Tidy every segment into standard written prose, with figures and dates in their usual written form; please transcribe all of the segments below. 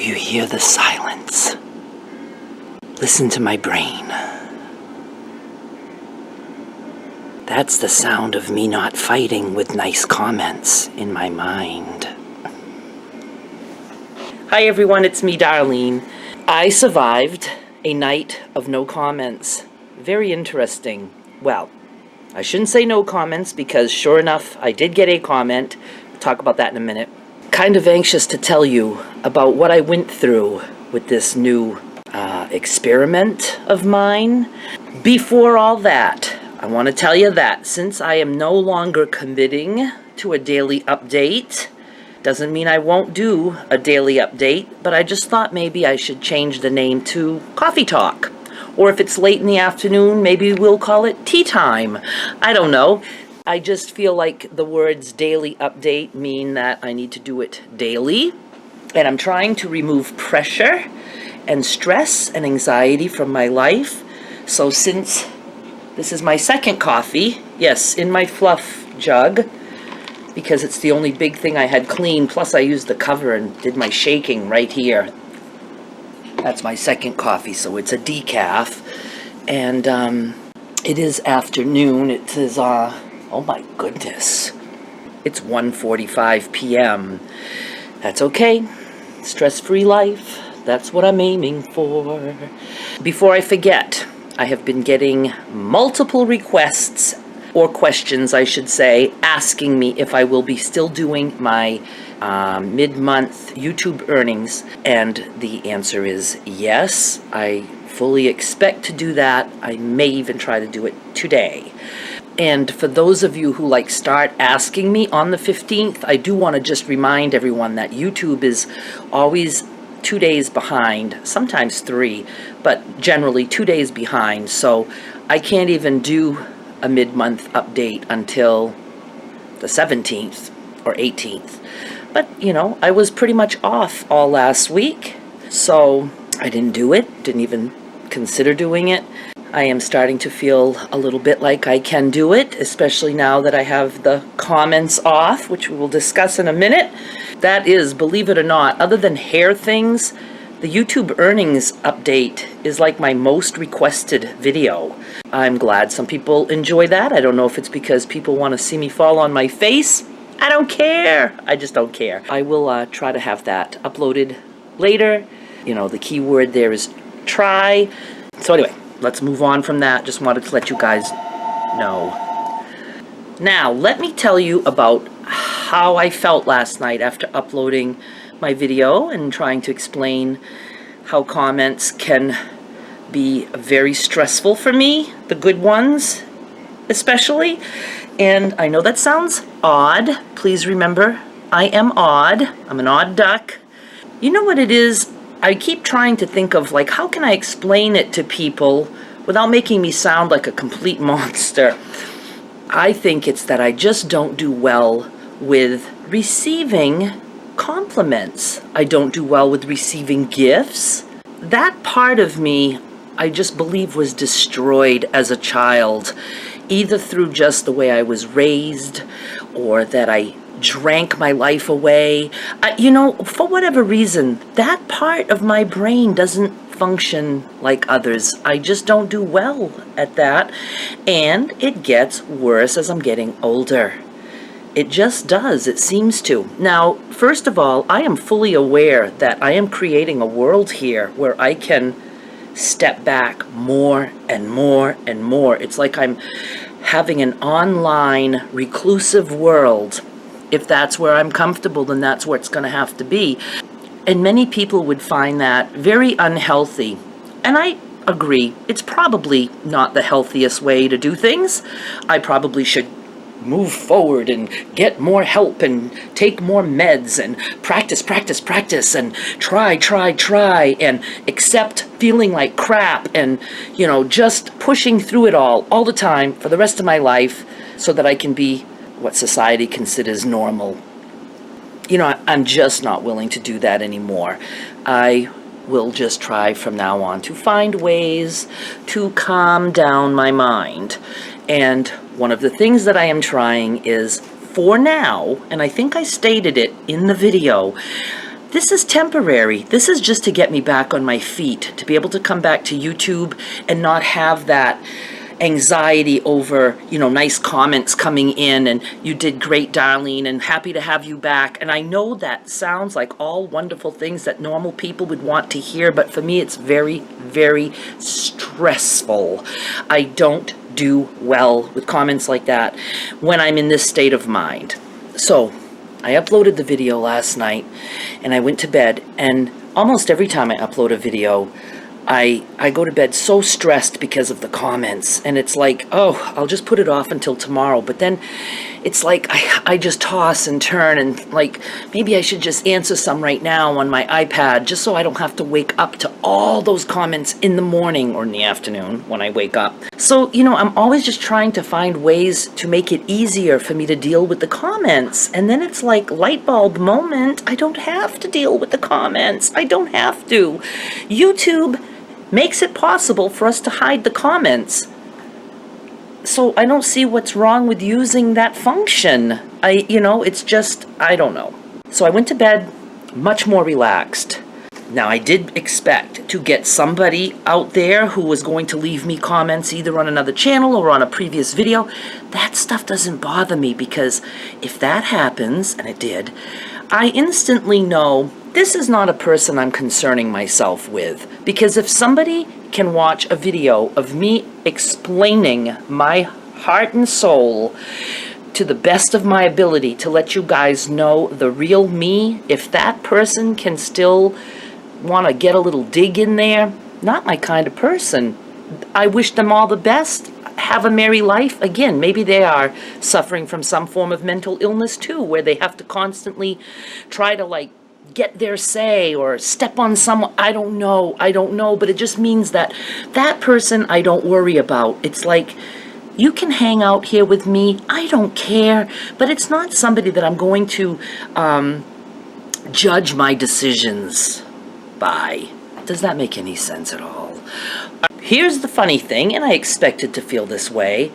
you hear the silence? Listen to my brain. That's the sound of me not fighting with nice comments in my mind. Hi everyone, it's me, Darlene. I survived a night of no comments. Very interesting. Well, I shouldn't say no comments because sure enough, I did get a comment. We'll talk about that in a minute. Kind of anxious to tell you about what I went through with this new experiment of mine. Before all that, I want to tell you that since I am no longer committing to a daily update, doesn't mean I won't do a daily update, but I just thought maybe I should change the name to Coffee Talk. Or if it's late in the afternoon, maybe we'll call it Tea Time. I don't know. I just feel like the words daily update mean that I need to do it daily. And I'm trying to remove pressure and stress and anxiety from my life. So since this is my second coffee, yes, in my fluff jug, because it's the only big thing I had clean, plus I used the cover and did my shaking right here. That's my second coffee, so it's a decaf. And it is afternoon. It is, oh my goodness. It's 1:45 p.m. That's okay. Stress-free life. That's what I'm aiming for. Before I forget, I have been getting multiple requests, or questions I should say, asking me if I will be still doing my mid-month YouTube earnings, and the answer is yes. I fully expect to do that. I may even try to do it today. And for those of you who start asking me on the 15th, I do want to just remind everyone that YouTube is always 2 days behind, sometimes 3, but generally 2 days behind. So I can't even do a mid-month update until the 17th or 18th. But, I was pretty much off all last week, so I didn't do it, didn't even consider doing it. I am starting to feel a little bit like I can do it, especially now that I have the comments off, which we will discuss in a minute. That is, believe it or not, other than hair things, the YouTube earnings update is like my most requested video. I'm glad some people enjoy that. I don't know if it's because people want to see me fall on my face. I don't care. I just don't care. I will try to have that uploaded later. The key word there is try. So anyway, let's move on from that. Just wanted to let you guys know. Now, let me tell you about how I felt last night after uploading my video and trying to explain how comments can be very stressful for me, the good ones especially. And I know that sounds odd. Please remember, I am odd. I'm an odd duck. You know what it is? I keep trying to think of how can I explain it to people without making me sound like a complete monster. I think it's that I just don't do well with receiving compliments. I don't do well with receiving gifts. That part of me, I just believe, was destroyed as a child, either through just the way I was raised or that I drank my life away. For whatever reason, that part of my brain doesn't function like others. I just don't do well at that, and it gets worse as I'm getting older. It just does. It seems to. Now, first of all, I am fully aware that I am creating a world here where I can step back more and more and more. It's like I'm having an online reclusive world. If that's where I'm comfortable, then that's where it's going to have to be. And many people would find that very unhealthy. And I agree. It's probably not the healthiest way to do things. I probably should move forward and get more help and take more meds and practice and try and accept feeling like crap and, just pushing through it all the time for the rest of my life so that I can be what society considers normal. I'm just not willing to do that anymore. I will just try from now on to find ways to calm down my mind. And one of the things that I am trying is, for now, and I think I stated it in the video, this is temporary. This is just to get me back on my feet, to be able to come back to YouTube and not have that anxiety over, nice comments coming in and you did great, Darlene, and happy to have you back. And I know that sounds like all wonderful things that normal people would want to hear, but for me it's very, very stressful. I don't do well with comments like that when I'm in this state of mind. So I uploaded the video last night and I went to bed, and almost every time I upload a video, I go to bed so stressed because of the comments, and it's like, oh, I'll just put it off until tomorrow. But then it's like I just toss and turn, and like maybe I should just answer some right now on my iPad just so I don't have to wake up to all those comments in the morning or in the afternoon when I wake up. So, I'm always just trying to find ways to make it easier for me to deal with the comments. And then it's like light bulb moment. I don't have to deal with the comments. I don't have to. YouTube makes it possible for us to hide the comments. So I don't see what's wrong with using that function. It's just, I don't know. So I went to bed much more relaxed. Now, I did expect to get somebody out there who was going to leave me comments either on another channel or on a previous video. That stuff doesn't bother me, because if that happens, and it did, I instantly know this is not a person I'm concerning myself with. Because if somebody can watch a video of me explaining my heart and soul to the best of my ability to let you guys know the real me, if that person can still want to get a little dig in there, not my kind of person. I wish them all the best. Have a merry life. Again, maybe they are suffering from some form of mental illness too, where they have to constantly try to get their say or step on someone. I don't know, but it just means that person I don't worry about. It's like, you can hang out here with me, I don't care, but it's not somebody that I'm going to judge my decisions by. Does that make any sense at all? Here's the funny thing, and I expected to feel this way.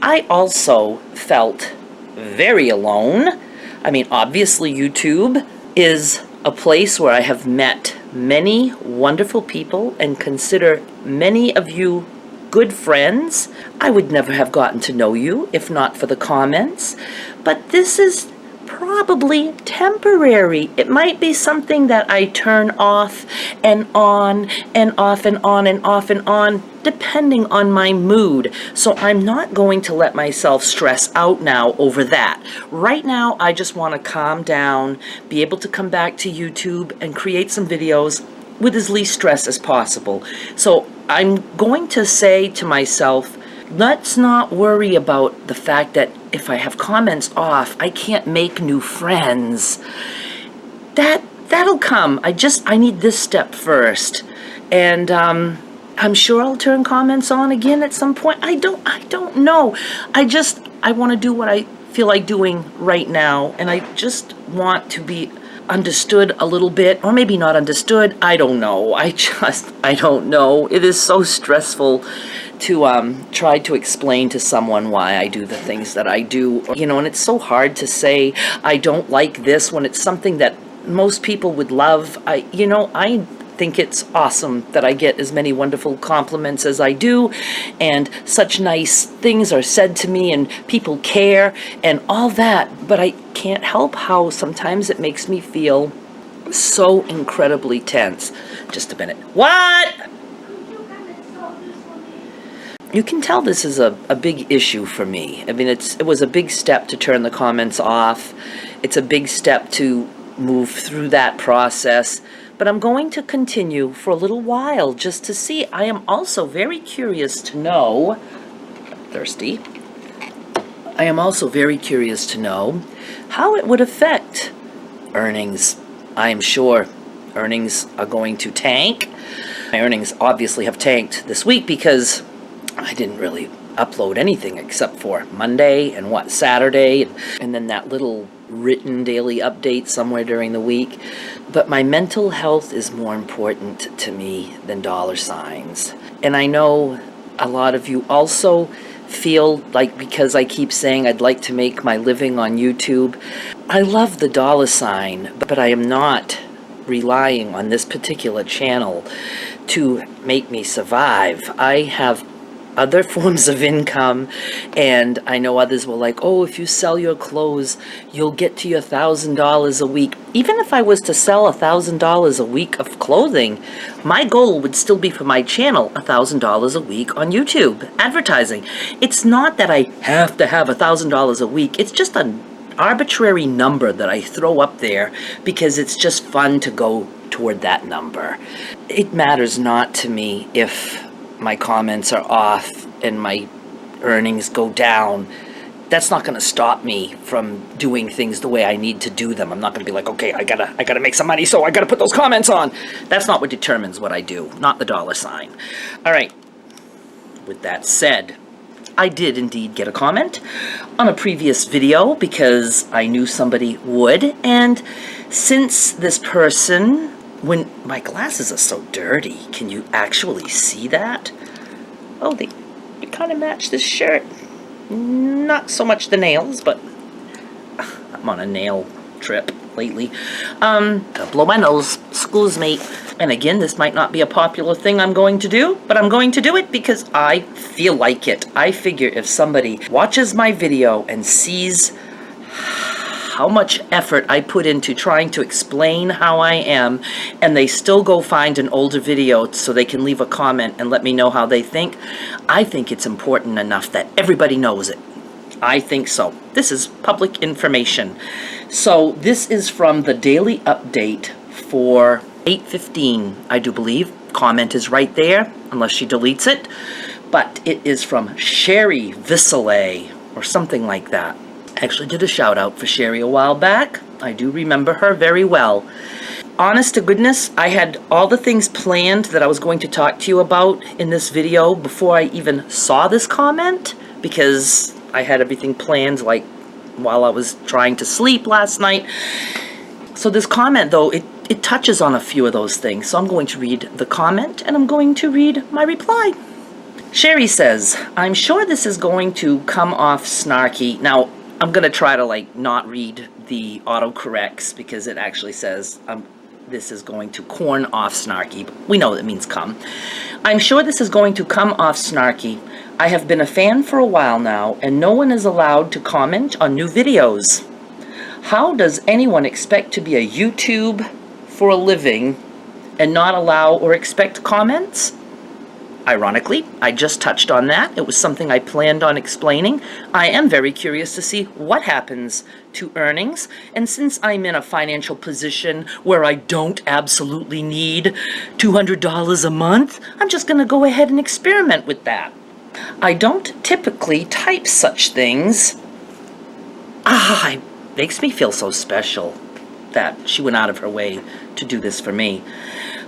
I also felt very alone. I mean, obviously YouTube is a place where I have met many wonderful people and consider many of you good friends. I would never have gotten to know you if not for the comments. But this is probably temporary. It might be something that I turn off and on and off and on and off and on, depending on my mood. So I'm not going to let myself stress out now over that. Right now, I just want to calm down, be able to come back to YouTube and create some videos with as least stress as possible. So I'm going to say to myself, let's not worry about the fact that if I have comments off, I can't make new friends. That'll come. I need this step first. And I'm sure I'll turn comments on again at some point. I don't know. I want to do what I feel like doing right now, and I just want to be understood a little bit, or maybe not understood. I don't know. I don't know. It is so stressful to try to explain to someone why I do the things that I do, and it's so hard to say I don't like this when it's something that most people would love. I think it's awesome that I get as many wonderful compliments as I do, and such nice things are said to me, and people care and all that, but I can't help how sometimes it makes me feel so incredibly tense. Just a minute. What? You can tell this is a big issue for me. I mean, it was a big step to turn the comments off. It's a big step to move through that process. But I'm going to continue for a little while just to see. I am also very curious to know, thirsty, I am also very curious to know how it would affect earnings. I am sure earnings are going to tank. My earnings obviously have tanked this week because I didn't really upload anything except for Monday and Saturday, and then that little written daily update somewhere during the week. But my mental health is more important to me than dollar signs. And I know a lot of you also feel like, because I keep saying I'd like to make my living on YouTube, I love the dollar sign, but I am not relying on this particular channel to make me survive. I have other forms of income, and I know others were like, oh, if you sell your clothes, you'll get to your $1,000 a week. Even if I was to sell $1,000 a week of clothing, my goal would still be for my channel $1,000 a week on YouTube advertising. It's not that I have to have $1,000 a week. It's just an arbitrary number that I throw up there because it's just fun to go toward that number. It matters not to me if my comments are off and my earnings go down. That's not going to stop me from doing things the way I need to do them. I'm not going to be like, okay, I gotta make some money, so I gotta put those comments on. That's not what determines what I do, not the dollar sign. All right. With that said, I did indeed get a comment on a previous video because I knew somebody would, and since this person, when my glasses are so dirty, can you actually see that? Oh, they kind of match this shirt. Not so much the nails, but I'm on a nail trip lately. Gotta blow my nose, excuse me. And again, this might not be a popular thing I'm going to do, but I'm going to do it because I feel like it. I figure if somebody watches my video and sees how much effort I put into trying to explain how I am, and they still go find an older video so they can leave a comment and let me know how they think, I think it's important enough that everybody knows it. I think so. This is public information. So this is from the daily update for 8/15, I do believe. Comment is right there, unless she deletes it. But it is from Sherry Vixia, or something like that. Actually did a shout out for Sherry a while back. I do remember her very well. Honest to goodness, I had all the things planned that I was going to talk to you about in this video before I even saw this comment, because I had everything planned like while I was trying to sleep last night. So this comment though, it touches on a few of those things. So I'm going to read the comment and I'm going to read my reply. Sherry says, I'm sure this is going to come off snarky. Now, I'm going to try to like not read the autocorrects because it actually says this is going to corn off snarky. But we know that means come. I'm sure this is going to come off snarky. I have been a fan for a while now and no one is allowed to comment on new videos. How does anyone expect to be a YouTube for a living and not allow or expect comments? Ironically, I just touched on that. It was something I planned on explaining. I am very curious to see what happens to earnings. And since I'm in a financial position where I don't absolutely need $200 a month, I'm just going to go ahead and experiment with that. I don't typically type such things. It makes me feel so special that she went out of her way to do this for me.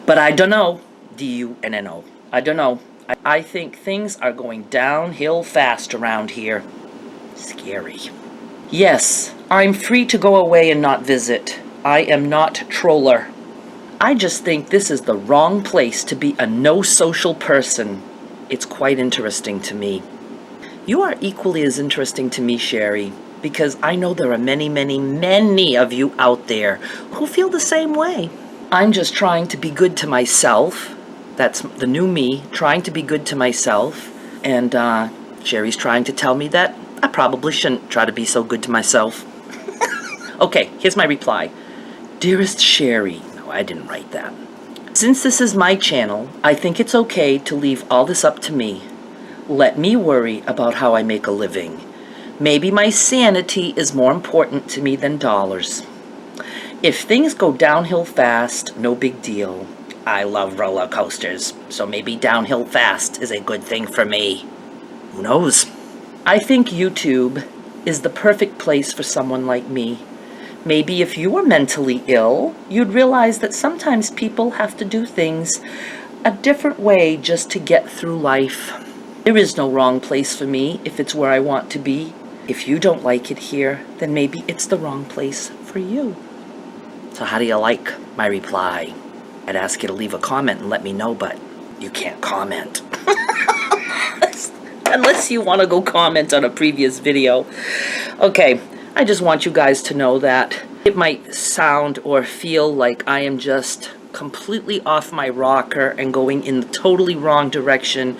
But I don't know. D-U-N-N-O. I don't know. I think things are going downhill fast around here. Scary. Yes, I'm free to go away and not visit. I am not troller. I just think this is the wrong place to be a no-social person. It's quite interesting to me. You are equally as interesting to me, Sherry, because I know there are many, many, many of you out there who feel the same way. I'm just trying to be good to myself. That's the new me, trying to be good to myself. And Sherry's trying to tell me that I probably shouldn't try to be so good to myself. Okay, here's my reply. Dearest Sherry, no, I didn't write that. Since this is my channel, I think it's okay to leave all this up to me. Let me worry about how I make a living. Maybe my sanity is more important to me than dollars. If things go downhill fast, no big deal. I love roller coasters, so maybe downhill fast is a good thing for me. Who knows? I think YouTube is the perfect place for someone like me. Maybe if you were mentally ill, you'd realize that sometimes people have to do things a different way just to get through life. There is no wrong place for me if it's where I want to be. If you don't like it here, then maybe it's the wrong place for you. So how do you like my reply? I'd ask you to leave a comment and let me know, but you can't comment. Unless you want to go comment on a previous video. Okay, I just want you guys to know that It might sound or feel like I am just completely off my rocker and going in the totally wrong direction,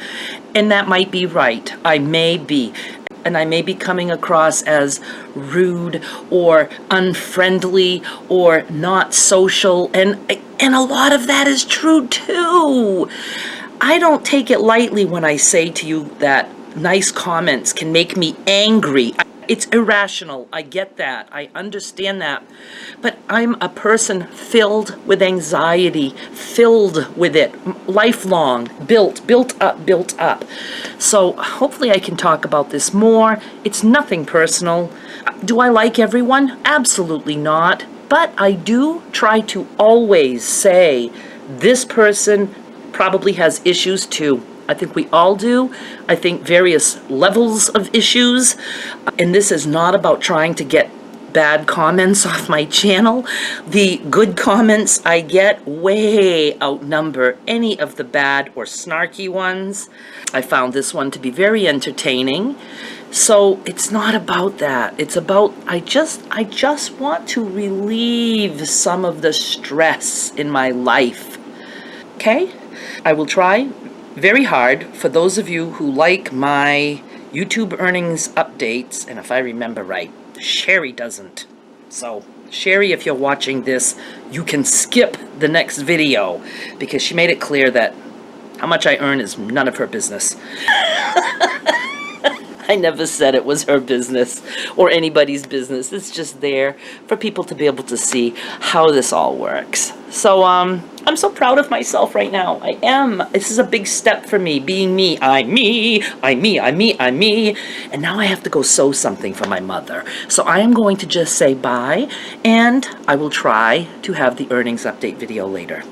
and that might be right. I may be. And I may be coming across as rude or unfriendly or not social, and a lot of that is true too. I don't take it lightly when I say to you that nice comments can make me angry. It's irrational. I get that. I understand that. But I'm a person filled with anxiety, filled with it, lifelong, built up. So hopefully I can talk about this more. It's nothing personal. Do I like everyone? Absolutely not. But I do try to always say, this person probably has issues too. I think we all do. I think various levels of issues. And this is not about trying to get bad comments off my channel. The good comments I get way outnumber any of the bad or snarky ones. I found this one to be very entertaining. So it's not about that. It's about, I just want to relieve some of the stress in my life. Okay? I will try very hard for those of you who like my YouTube earnings updates, and if I remember right, Sherry doesn't. So, Sherry, if you're watching this, you can skip the next video, because she made it clear that how much I earn is none of her business. I never said it was her business or anybody's business. It's just there for people to be able to see how this all works. So, I'm so proud of myself right now. I am. This is a big step for me, being me. I'm me. And now I have to go sew something for my mother. So I am going to just say bye, and I will try to have the earnings update video later.